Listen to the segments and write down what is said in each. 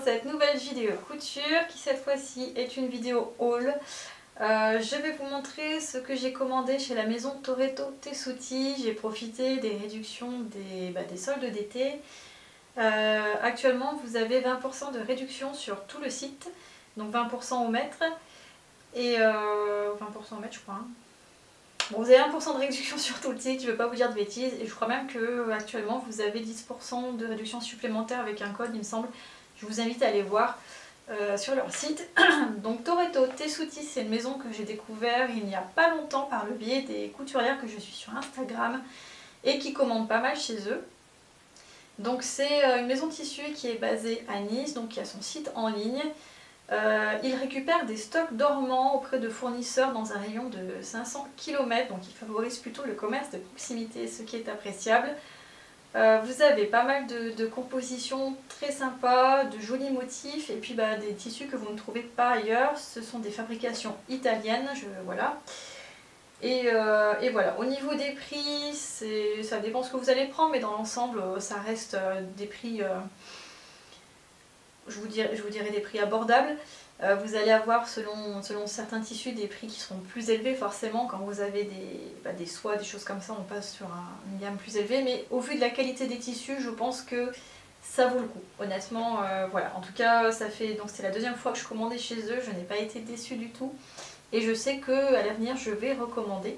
cette nouvelle vidéo couture qui cette fois-ci est une vidéo haul. Je vais vous montrer ce que j'ai commandé chez la maison Toretto Tessuti. J'ai profité des réductions des soldes d'été. Actuellement vous avez 20% de réduction sur tout le site, donc 20% au mètre et 20% au mètre je crois. Bon, vous avez 1% de réduction sur tout le site, je ne vais pas vous dire de bêtises, et je crois même que actuellement vous avez 10% de réduction supplémentaire avec un code il me semble. Je vous invite à aller voir sur leur site. Donc Toretto Tessuti, c'est une maison que j'ai découvert il n'y a pas longtemps par le biais des couturières que je suis sur Instagram et qui commandent pas mal chez eux. Donc c'est une maison de tissu qui est basée à Nice, donc qui a son site en ligne. Ils récupèrent des stocks dormants auprès de fournisseurs dans un rayon de 500 km, donc ils favorisent plutôt le commerce de proximité, ce qui est appréciable. Vous avez pas mal de compositions très sympas, de jolis motifs et puis des tissus que vous ne trouvez pas ailleurs. Ce sont des fabrications italiennes, voilà. Et voilà, au niveau des prix, ça dépend ce que vous allez prendre, mais dans l'ensemble, ça reste des prix... je vous dirais des prix abordables. Vous allez avoir selon certains tissus des prix qui seront plus élevés forcément. Quand vous avez des soies, des choses comme ça, on passe sur une gamme plus élevée. Mais au vu de la qualité des tissus, je pense que ça vaut le coup. Honnêtement, voilà. En tout cas, c'est la deuxième fois que je commandais chez eux. Je n'ai pas été déçue du tout. Et je sais qu'à l'avenir, je vais recommander.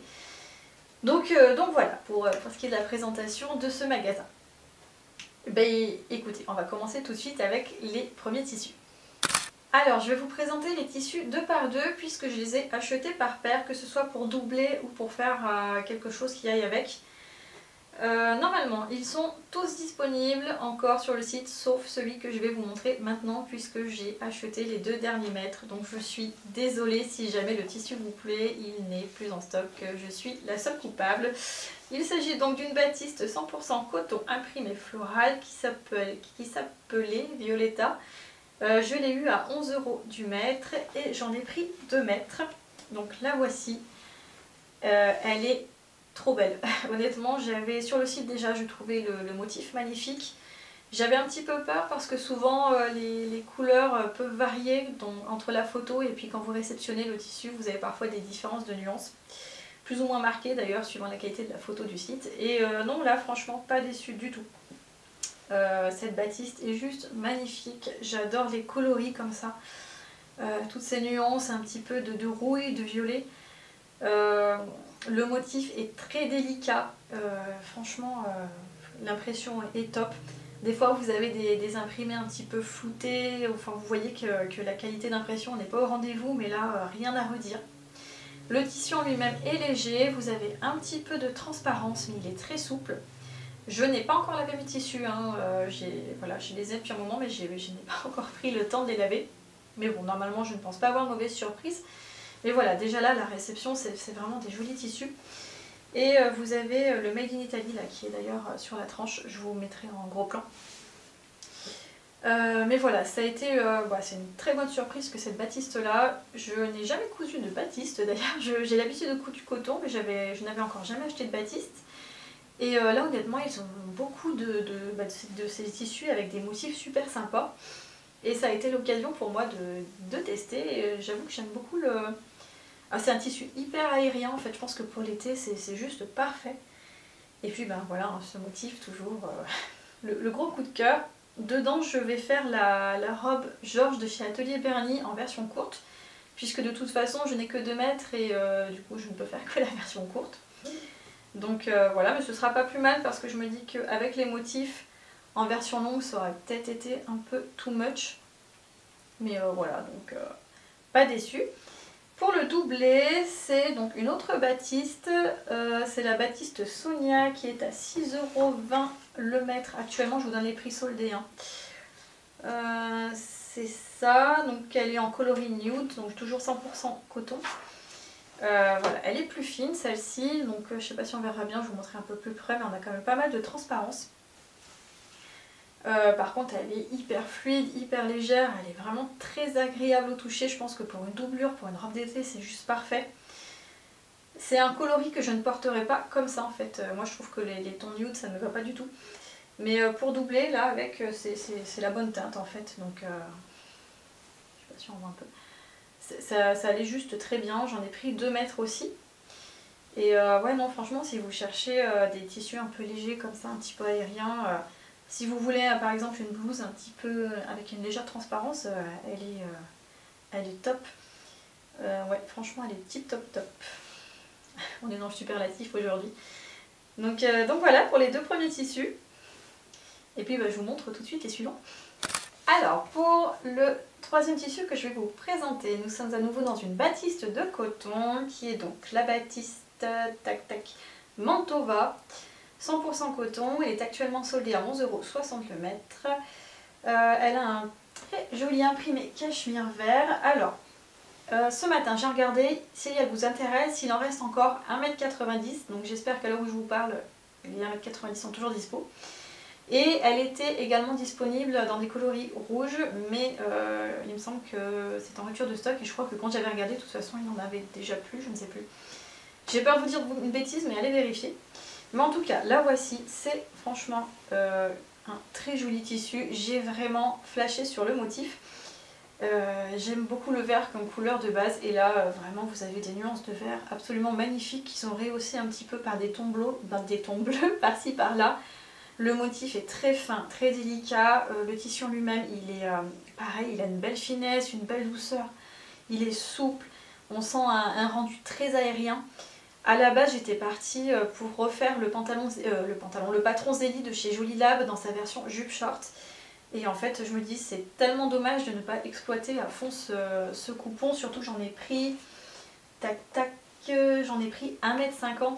Donc voilà, pour ce qui est de la présentation de ce magasin. Écoutez, on va commencer tout de suite avec les premiers tissus. Alors, je vais vous présenter les tissus 2 par 2 puisque je les ai achetés par paire, que ce soit pour doubler ou pour faire quelque chose qui aille avec. Normalement, ils sont tous disponibles encore sur le site, sauf celui que je vais vous montrer maintenant puisque j'ai acheté les 2 derniers mètres. Donc je suis désolée si jamais le tissu vous plaît, il n'est plus en stock, je suis la seule coupable. Il s'agit donc d'une batiste 100% coton imprimé floral qui s'appelait Violetta. Je l'ai eu à 11 € du mètre et j'en ai pris 2 mètres. Donc la voici. Elle est trop belle. Honnêtement, j'avais sur le site déjà, je trouvais le motif magnifique. J'avais un petit peu peur parce que souvent les couleurs peuvent varier entre la photo et puis quand vous réceptionnez le tissu, vous avez parfois des différences de nuances. Plus ou moins marquées d'ailleurs suivant la qualité de la photo du site. Et non, là franchement pas déçue du tout. Cette batiste est juste magnifique, j'adore les coloris comme ça, toutes ces nuances, un petit peu de rouille, de violet. Le motif est très délicat, franchement l'impression est top. Des fois vous avez des imprimés un petit peu floutés, enfin vous voyez que la qualité d'impression n'est pas au rendez-vous, mais là rien à redire. Le tissu en lui-même est léger, vous avez un petit peu de transparence mais il est très souple. Je n'ai pas encore lavé mes tissus, hein. Je les ai depuis un moment mais je n'ai pas encore pris le temps de les laver. Mais bon, normalement je ne pense pas avoir de mauvaise surprise. Mais voilà, déjà là, la réception, c'est vraiment des jolis tissus. Et vous avez le Made in Italy, là, qui est d'ailleurs sur la tranche, je vous mettrai en gros plan. Mais voilà, ça a été c'est une très bonne surprise que cette batiste-là. Je n'ai jamais cousu de batiste d'ailleurs, j'ai l'habitude de coudre du coton, mais je n'avais encore jamais acheté de batiste. Et là honnêtement ils ont beaucoup de ces tissus avec des motifs super sympas. Et ça a été l'occasion pour moi de tester. J'avoue que j'aime beaucoup le... c'est un tissu hyper aérien en fait, je pense que pour l'été c'est juste parfait. Et puis voilà, hein, ce motif toujours le gros coup de cœur. Dedans je vais faire la robe Georges de chez Atelier Berny en version courte. Puisque de toute façon je n'ai que 2 mètres et du coup je ne peux faire que la version courte. Donc voilà, mais ce sera pas plus mal parce que je me dis qu'avec les motifs en version longue ça aurait peut-être été un peu too much. Mais voilà, donc pas déçu. Pour le doublet, c'est donc une autre batiste, c'est la batiste Sonia qui est à 6,20 € le mètre. Actuellement je vous donne les prix soldés. Hein. C'est ça, donc elle est en coloris nude, donc toujours 100% coton. Voilà, elle est plus fine celle-ci, donc je sais pas si on verra bien, je vous montrerai un peu plus près, mais on a quand même pas mal de transparence. Par contre elle est hyper fluide, hyper légère, elle est vraiment très agréable au toucher. Je pense que pour une doublure, pour une robe d'été, c'est juste parfait. C'est un coloris que je ne porterai pas comme ça en fait. Moi je trouve que les tons nude ça ne me va pas du tout. Mais pour doubler, là, avec, c'est la bonne teinte en fait. Donc, je sais pas si on voit un peu. Ça allait juste très bien. J'en ai pris 2 mètres aussi. Et ouais, non, franchement, si vous cherchez des tissus un peu légers comme ça, un petit peu aériens, si vous voulez par exemple une blouse un petit peu avec une légère transparence, elle est top. Ouais, franchement, elle est tip top top. On est dans le superlatif aujourd'hui. Donc voilà pour les 2 premiers tissus. Et puis je vous montre tout de suite les suivants. Alors pour le 3e tissu que je vais vous présenter, nous sommes à nouveau dans une batiste de coton qui est donc la batiste tac tac Mantova 100% coton. Elle est actuellement soldée à 11,60 € le mètre. Elle a un très joli imprimé cachemire vert. Alors ce matin j'ai regardé si elle vous intéresse, il en reste encore 1,90 m, donc j'espère qu'à l'heure où je vous parle les 1,90 m sont toujours dispo. Et elle était également disponible dans des coloris rouges, mais il me semble que c'est en rupture de stock et je crois que quand j'avais regardé, de toute façon, il n'en avait déjà plus, je ne sais plus. J'ai peur de vous dire une bêtise, mais allez vérifier. Mais en tout cas, la voici, c'est franchement un très joli tissu. J'ai vraiment flashé sur le motif. J'aime beaucoup le vert comme couleur de base et là vraiment vous avez des nuances de vert absolument magnifiques qui sont rehaussées un petit peu par des tons bleus par-ci par-là. Le motif est très fin, très délicat, le tissu en lui-même il est pareil, il a une belle finesse, une belle douceur, il est souple, on sent un rendu très aérien. À la base j'étais partie pour refaire le patron Zélie de chez Jolie Lab dans sa version jupe short. Et en fait je me dis c'est tellement dommage de ne pas exploiter à fond ce coupon, surtout que j'en ai pris, tac tac, j'en ai pris 1,50 m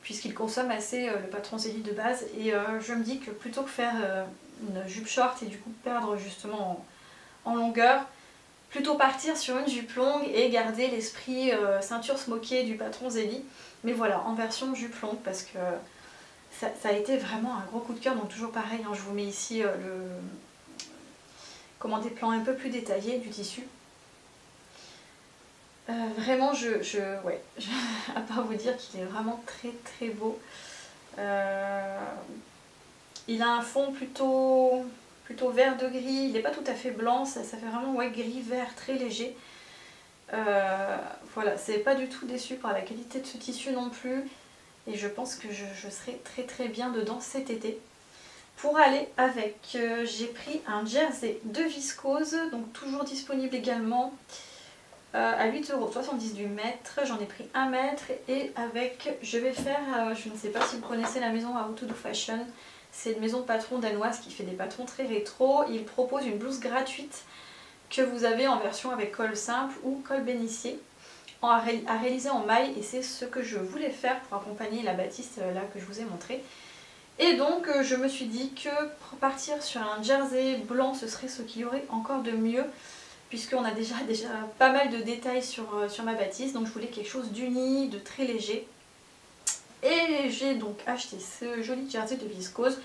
puisqu'il consomme assez le patron Zélie de base. Et je me dis que plutôt que faire une jupe short et du coup perdre justement en longueur, plutôt partir sur une jupe longue et garder l'esprit ceinture smokée du patron Zélie. Mais voilà, en version jupe longue parce que ça a été vraiment un gros coup de cœur. Donc toujours pareil, hein, je vous mets ici des plans un peu plus détaillés du tissu. Vraiment, à part vous dire qu'il est vraiment très très beau. Il a un fond plutôt vert de gris, il n'est pas tout à fait blanc, ça fait vraiment gris-vert très léger. Voilà, c'est pas du tout déçu par la qualité de ce tissu non plus. Et je pense que je serai très très bien dedans cet été. Pour aller avec, j'ai pris un jersey de viscose, donc toujours disponible également à 8,70 € du mètre. J'en ai pris 1 mètre et avec, je vais faire, je ne sais pas si vous connaissez la maison How to Do Fashion. C'est une maison de patron danoise qui fait des patrons très rétro. Il propose une blouse gratuite que vous avez en version avec col simple ou col bénissier à réaliser en maille, et c'est ce que je voulais faire pour accompagner la batiste là que je vous ai montré. Et donc je me suis dit que partir sur un jersey blanc ce serait ce qu'il y aurait encore de mieux, puisqu'on a déjà pas mal de détails sur ma batiste, donc je voulais quelque chose d'uni, de très léger. Et j'ai donc acheté ce joli jersey de viscose.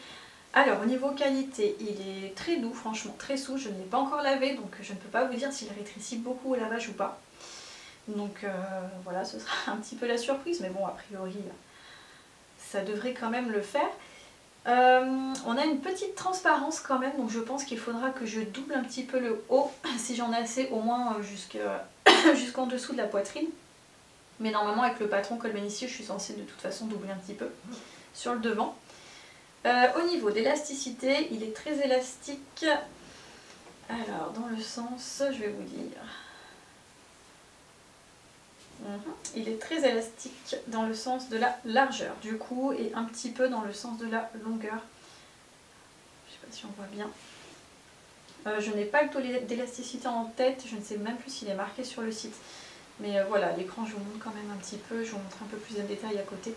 Alors au niveau qualité, il est très doux, franchement très souple, je ne l'ai pas encore lavé, donc je ne peux pas vous dire s'il rétrécit beaucoup au lavage ou pas. Donc voilà, ce sera un petit peu la surprise, mais bon, a priori, ça devrait quand même le faire. On a une petite transparence quand même, donc je pense qu'il faudra que je double un petit peu le haut, si j'en ai assez, au moins jusqu'en dessous de la poitrine. Mais normalement, avec le patron col bénissier, je suis censée de toute façon doubler un petit peu sur le devant. Au niveau d'élasticité, il est très élastique. Alors, dans le sens, je vais vous dire... Il est très élastique dans le sens de la largeur du coup et un petit peu dans le sens de la longueur. Je sais pas si on voit bien. Je n'ai pas le taux d'élasticité en tête, je ne sais même plus s'il est marqué sur le site. Mais voilà, l'écran je vous montre quand même un petit peu, je vous montre un peu plus de détails à côté.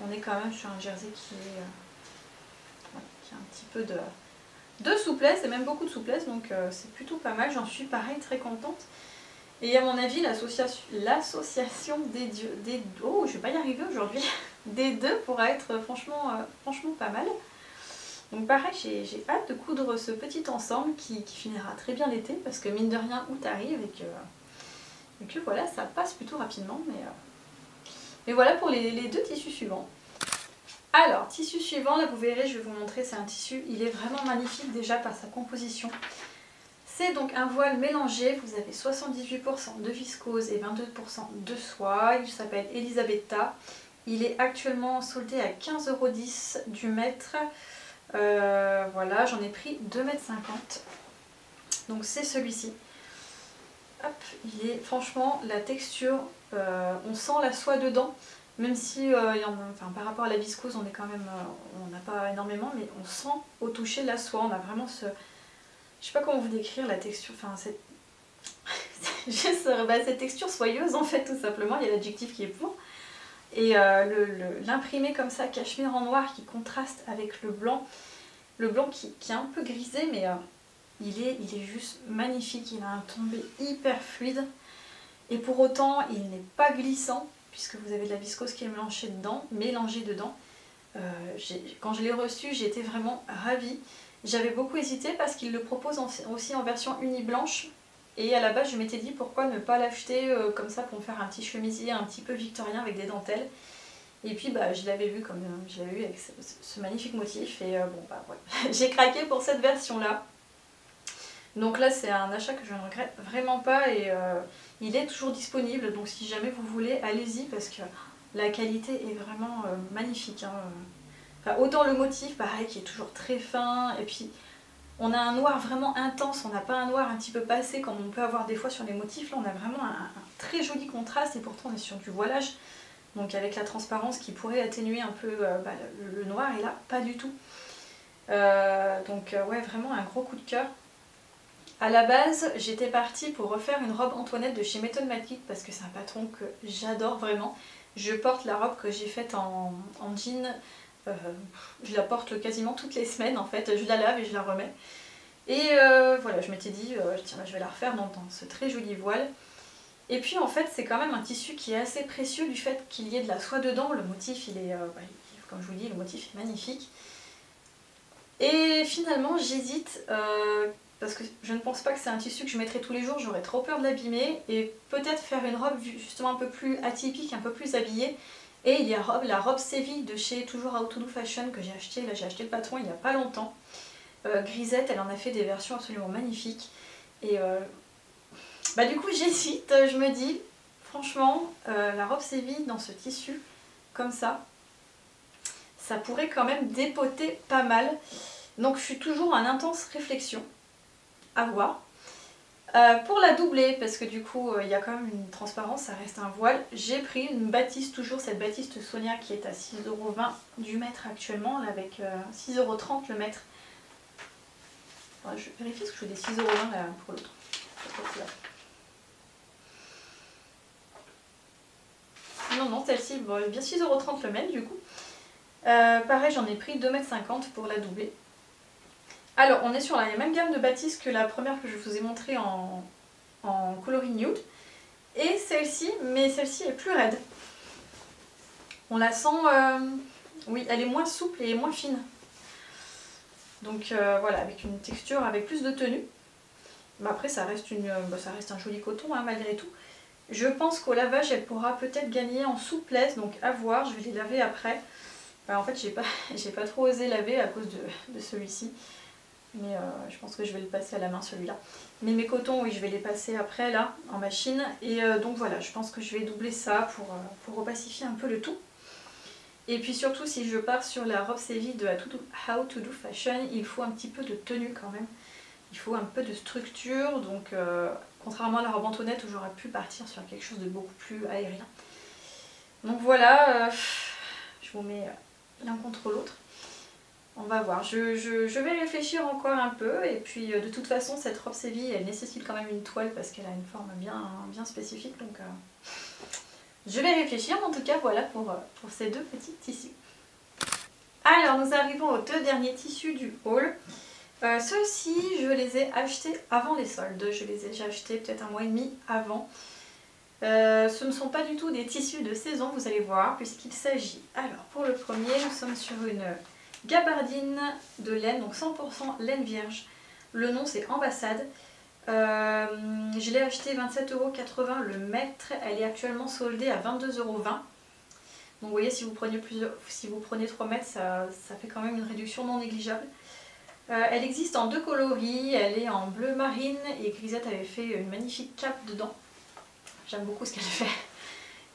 On est quand même sur un jersey qui a un petit peu de souplesse et même beaucoup de souplesse, donc c'est plutôt pas mal, j'en suis pareil très contente. Et à mon avis, l'association des oh, je vais pas y arriver aujourd'hui, des deux pourra être franchement pas mal. Donc pareil, j'ai hâte de coudre ce petit ensemble qui finira très bien l'été, parce que mine de rien, août arrive et que voilà, ça passe plutôt rapidement. Mais voilà pour les deux tissus suivants. Alors, tissu suivant, là vous verrez, je vais vous montrer, c'est un tissu, il est vraiment magnifique déjà par sa composition. C'est donc un voile mélangé, vous avez 78% de viscose et 22% de soie, il s'appelle Elisabetta. Il est actuellement soldé à 15,10 € du mètre. Voilà, j'en ai pris 2,50 m. Donc c'est celui-ci. Hop, il est franchement, la texture, on sent la soie dedans. Même si par rapport à la viscose, on est quand même, on n'a pas énormément, mais on sent au toucher la soie. On a vraiment ce... Je sais pas comment vous décrire la texture, enfin cette... juste, cette texture soyeuse en fait tout simplement, il y a l'adjectif qui est pour. Et l'imprimé comme ça, cachemire en noir qui contraste avec le blanc qui est un peu grisé mais il est juste magnifique, il a un tombé hyper fluide et pour autant il n'est pas glissant puisque vous avez de la viscose qui est mélangée dedans. Quand je l'ai reçu, j'étais vraiment ravie. J'avais beaucoup hésité parce qu'il le propose aussi en version uni blanche. Et à la base, je m'étais dit pourquoi ne pas l'acheter comme ça pour me faire un petit chemisier un petit peu victorien avec des dentelles. Et puis je l'avais vu comme je l'avais eu avec ce magnifique motif. Et ouais. J'ai craqué pour cette version-là. Donc là, c'est un achat que je ne regrette vraiment pas. Et il est toujours disponible. Donc si jamais vous voulez, allez-y parce que la qualité est vraiment magnifique. Hein. Enfin, autant le motif, pareil, qui est toujours très fin, et puis on a un noir vraiment intense, on n'a pas un noir un petit peu passé comme on peut avoir des fois sur les motifs. Là, on a vraiment un très joli contraste, et pourtant on est sur du voilage, donc avec la transparence qui pourrait atténuer un peu le noir, et là, pas du tout. Ouais, vraiment un gros coup de cœur. À la base, j'étais partie pour refaire une robe Antoinette de chez Méthode Matique, parce que c'est un patron que j'adore vraiment. Je porte la robe que j'ai faite en jean. Je la porte quasiment toutes les semaines en fait, je la lave et je la remets. Et voilà, je m'étais dit, tiens, je vais la refaire dans ce très joli voile. Et puis en fait, c'est quand même un tissu qui est assez précieux du fait qu'il y ait de la soie dedans. Le motif, il est, comme je vous dis, le motif est magnifique. Et finalement, j'hésite, parce que je ne pense pas que c'est un tissu que je mettrai tous les jours, j'aurais trop peur de l'abîmer. Et peut-être faire une robe justement un peu plus atypique, un peu plus habillée. Et il y a la robe Séville de chez toujours How to Do Fashion que j'ai acheté. Là, j'ai acheté le patron il n'y a pas longtemps. Grisette, elle en a fait des versions absolument magnifiques. Et du coup, j'hésite. Je me dis, franchement, la robe Séville dans ce tissu, comme ça pourrait quand même dépoter pas mal. Donc, je suis toujours en intense réflexion. À voir. Pour la doubler, parce que du coup il y a quand même une transparence, ça reste un voile, j'ai pris une batiste, toujours cette batiste Sonia qui est à 6,20 € du mètre actuellement, là, avec 6,30 € le mètre. Enfin, je vérifie ce que je fais des 6,20 € là pour l'autre. Non, celle-ci, bon, bien 6,30 € le mètre du coup. Pareil, j'en ai pris 2,50 m pour la doubler. Alors, on est sur la même gamme de batistes que la première que je vous ai montrée en coloris nude. Et celle-ci, mais celle-ci est plus raide. On la sent, oui, elle est moins souple et moins fine. Donc voilà, avec une texture, avec plus de tenue. Mais après, ça reste un joli coton hein, malgré tout. Je pense qu'au lavage, elle pourra peut-être gagner en souplesse, donc à voir, je vais les laver après. En fait, j'ai pas trop osé laver à cause de celui-ci. Mais je pense que je vais le passer à la main celui-là. Mais mes cotons, oui, je vais les passer après là, en machine. Et donc voilà, je pense que je vais doubler ça pour opacifier un peu le tout. Et puis surtout, si je pars sur la robe Séville de How to Do Fashion, il faut un petit peu de tenue quand même. Il faut un peu de structure. Donc contrairement à la robe Antoinette où j'aurais pu partir sur quelque chose de beaucoup plus aérien. Donc voilà, je vous mets l'un contre l'autre. On va voir, je vais réfléchir encore un peu et puis de toute façon cette robe Séville elle nécessite quand même une toile parce qu'elle a une forme bien spécifique donc je vais réfléchir mais en tout cas voilà pour ces deux petits tissus. Alors nous arrivons aux deux derniers tissus du haul. Ceux-ci je les ai achetés avant les soldes, je les ai déjà achetés peut-être un mois et demi avant. Ce ne sont pas du tout des tissus de saison vous allez voir puisqu'il s'agit, alors pour le premier nous sommes sur une gabardine de laine, donc 100% laine vierge. Le nom c'est Ambassade. Je l'ai acheté 27,80 € le mètre. Elle est actuellement soldée à 22,20 €. Donc vous voyez, si vous prenez 3 mètres, ça fait quand même une réduction non négligeable. Elle existe en 2 coloris, elle est en bleu marine et Grisette avait fait une magnifique cape dedans. J'aime beaucoup ce qu'elle fait.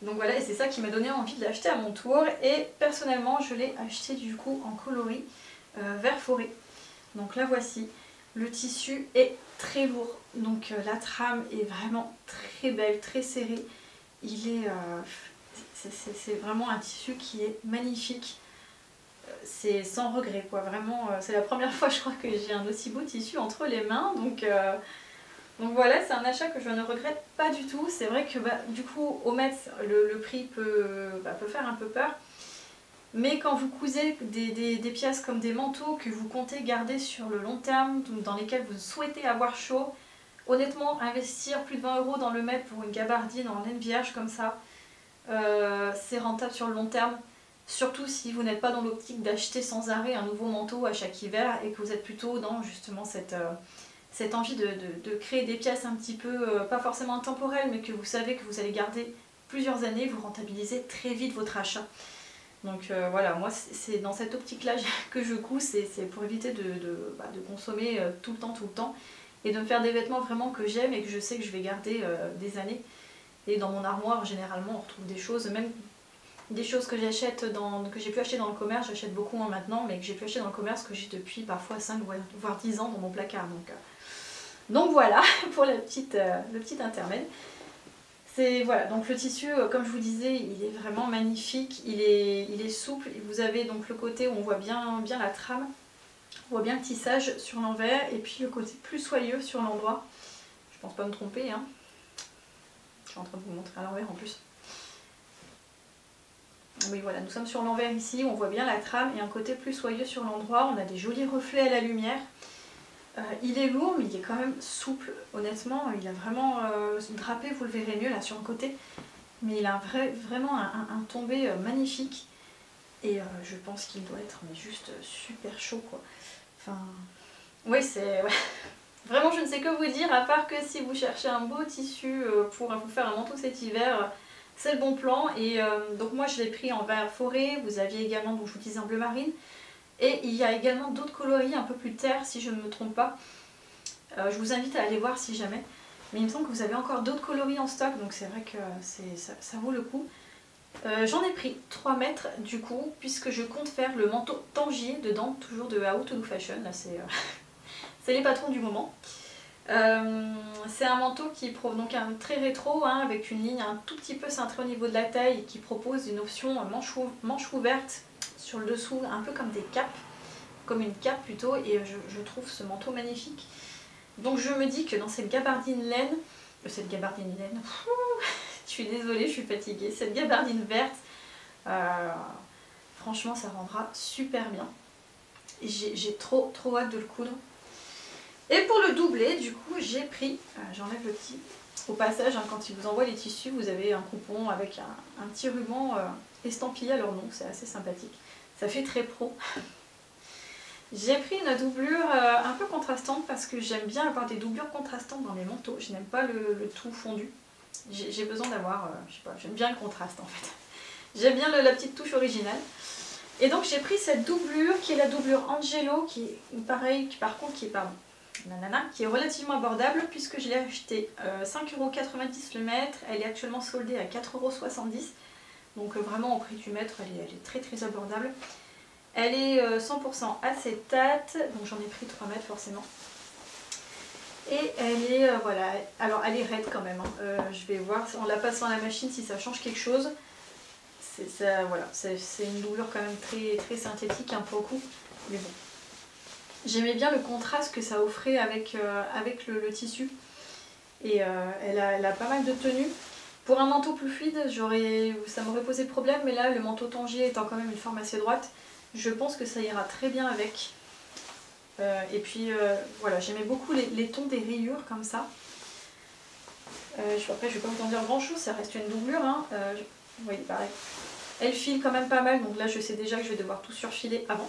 Donc voilà, et c'est ça qui m'a donné envie de l'acheter à mon tour. Et personnellement, je l'ai acheté du coup en coloris vert forêt. Donc la voici. Le tissu est très lourd, donc la trame est vraiment très belle, très serrée. C'est vraiment un tissu qui est magnifique. C'est sans regret quoi, vraiment. C'est la première fois je crois que j'ai un aussi beau tissu entre les mains. Donc voilà, c'est un achat que je ne regrette pas du tout. C'est vrai que du coup au mètre le prix peut faire un peu peur. Mais quand vous cousez des pièces comme des manteaux que vous comptez garder sur le long terme, dans lesquels vous souhaitez avoir chaud, honnêtement, investir plus de 20 € dans le mètre pour une gabardine en laine vierge comme ça, c'est rentable sur le long terme. Surtout si vous n'êtes pas dans l'optique d'acheter sans arrêt un nouveau manteau à chaque hiver et que vous êtes plutôt dans justement cette envie de créer des pièces un petit peu, pas forcément intemporelles, mais que vous savez que vous allez garder plusieurs années, vous rentabilisez très vite votre achat. Donc voilà, moi c'est dans cette optique-là que je couds, c'est pour éviter de consommer tout le temps, et de me faire des vêtements vraiment que j'aime et que je sais que je vais garder des années. Et dans mon armoire, généralement, on retrouve des choses, même des choses que j'achète, que j'ai pu acheter dans le commerce, j'achète beaucoup moins maintenant, mais que j'ai pu acheter dans le commerce, que j'ai depuis parfois 5 voire 10 ans dans mon placard. Donc voilà pour le petit intermède. Voilà, donc le tissu, comme je vous disais, il est vraiment magnifique, il est souple. Vous avez donc le côté où on voit bien la trame, on voit bien le tissage sur l'envers, et puis le côté plus soyeux sur l'endroit. Je pense pas me tromper, hein. Je suis en train de vous montrer à l'envers en plus. Oui voilà, nous sommes sur l'envers ici, on voit bien la trame et un côté plus soyeux sur l'endroit. On a des jolis reflets à la lumière. Il est lourd mais il est quand même souple, honnêtement, il a vraiment drapé, vous le verrez mieux là sur le côté, mais il a vraiment un tombé magnifique et je pense qu'il doit être juste super chaud quoi. Enfin, oui c'est... Ouais. Vraiment je ne sais que vous dire, à part que si vous cherchez un beau tissu pour vous faire un manteau cet hiver, c'est le bon plan. Et donc moi je l'ai pris en vert forêt, vous aviez également, donc je vous disais en bleu marine. Et il y a également d'autres coloris un peu plus terre si je ne me trompe pas. Je vous invite à aller voir si jamais. Mais il me semble que vous avez encore d'autres coloris en stock, donc c'est vrai que ça vaut le coup. J'en ai pris 3 mètres du coup, puisque je compte faire le manteau Tangier dedans, toujours de How to Do Fashion. Là c'est les patrons du moment. C'est un manteau qui prouve donc un très rétro, hein, avec une ligne un tout petit peu cintrée au niveau de la taille et qui propose une option manche ouverte sur le dessous, un peu comme des capes, comme une cape plutôt, et je trouve ce manteau magnifique. Donc je me dis que dans cette gabardine laine, je suis désolée, je suis fatiguée, cette gabardine verte, franchement ça rendra super bien. J'ai trop hâte de le coudre. Et pour le doubler, du coup, j'ai pris, j'enlève le petit, au passage, hein, quand ils vous envoient les tissus, vous avez un coupon avec un petit ruban estampillé à leur nom, c'est assez sympathique. Ça fait très pro. J'ai pris une doublure un peu contrastante parce que j'aime bien avoir des doublures contrastantes dans mes manteaux. Je n'aime pas le tout fondu. J'ai besoin d'avoir, je sais pas, j'aime bien le contraste en fait. J'aime bien la petite touche originale. Et donc j'ai pris cette doublure qui est la doublure Angelo, qui est pareil, par contre qui est relativement abordable puisque je l'ai acheté 5,90 € le mètre. Elle est actuellement soldée à 4,70 €. Donc vraiment au prix du mètre, elle est très abordable. Elle est 100% acétate, donc j'en ai pris 3 mètres forcément. Et elle est, voilà, alors elle est raide quand même, hein. Je vais voir en la passant à la machine si ça change quelque chose. Voilà, c'est une doublure quand même très synthétique, hein, pour le coup, mais bon. J'aimais bien le contraste que ça offrait avec le tissu. Et elle a pas mal de tenue. Pour un manteau plus fluide, ça m'aurait posé problème, mais là, le manteau Tangier étant quand même une forme assez droite, je pense que ça ira très bien avec. Et puis voilà, j'aimais beaucoup les tons des rayures comme ça. Après, je vais pas vous en dire grand chose, ça reste une doublure, hein. Vous voyez, pareil. Elle file quand même pas mal, donc là je sais déjà que je vais devoir tout surfiler avant.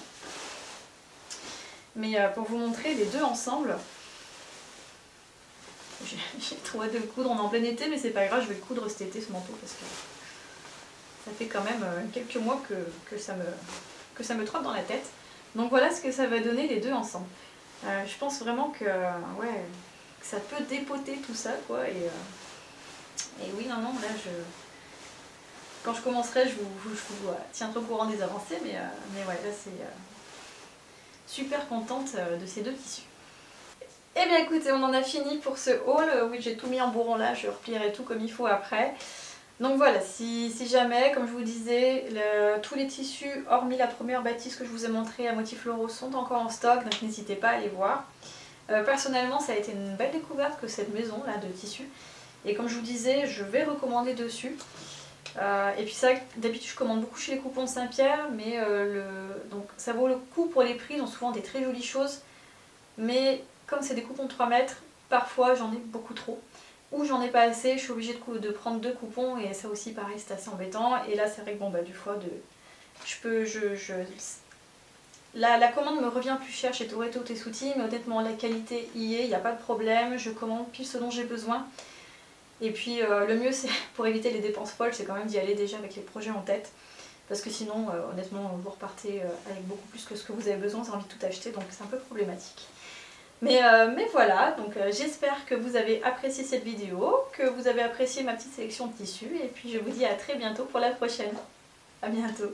Mais pour vous montrer les deux ensemble, j'ai trop hâte de le coudre. On est en plein été, mais c'est pas grave, je vais le coudre cet été ce manteau parce que ça fait quand même quelques mois que ça me trotte dans la tête. Donc voilà ce que ça va donner les deux ensemble. Je pense vraiment que, ouais, que ça peut dépoter tout ça, quoi. Et oui, non, là, quand je commencerai, je vous tiendrai au courant des avancées, mais ouais, là, c'est super contente de ces deux tissus. Et bien écoutez, on en a fini pour ce haul. Oui, j'ai tout mis en bourron là, je replierai tout comme il faut après. Donc voilà, si jamais, comme je vous disais, tous les tissus, hormis la première bâtisse que je vous ai montrée à motifs floraux, sont encore en stock, donc n'hésitez pas à aller voir. Personnellement, ça a été une belle découverte que cette maison là de tissus. Et comme je vous disais, je vais recommander dessus. Et puis ça, d'habitude je commande beaucoup chez les coupons de Saint-Pierre, mais donc ça vaut le coup pour les prix, ils ont souvent des très jolies choses. Mais comme c'est des coupons de 3 mètres, parfois j'en ai beaucoup trop. Ou j'en ai pas assez, je suis obligée de prendre 2 coupons et ça aussi pareil c'est assez embêtant. Et là c'est vrai que bon bah du fois la commande me revient plus cher chez Toretto Tessuti, mais honnêtement la qualité y est, il n'y a pas de problème, je commande pile ce dont j'ai besoin. Et puis le mieux c'est pour éviter les dépenses folles, c'est quand même d'y aller déjà avec les projets en tête. Parce que sinon honnêtement vous repartez avec beaucoup plus que ce que vous avez besoin, vous avez envie de tout acheter, donc c'est un peu problématique. Mais voilà, donc j'espère que vous avez apprécié cette vidéo, que vous avez apprécié ma petite sélection de tissus, et puis je vous dis à très bientôt pour la prochaine. À bientôt.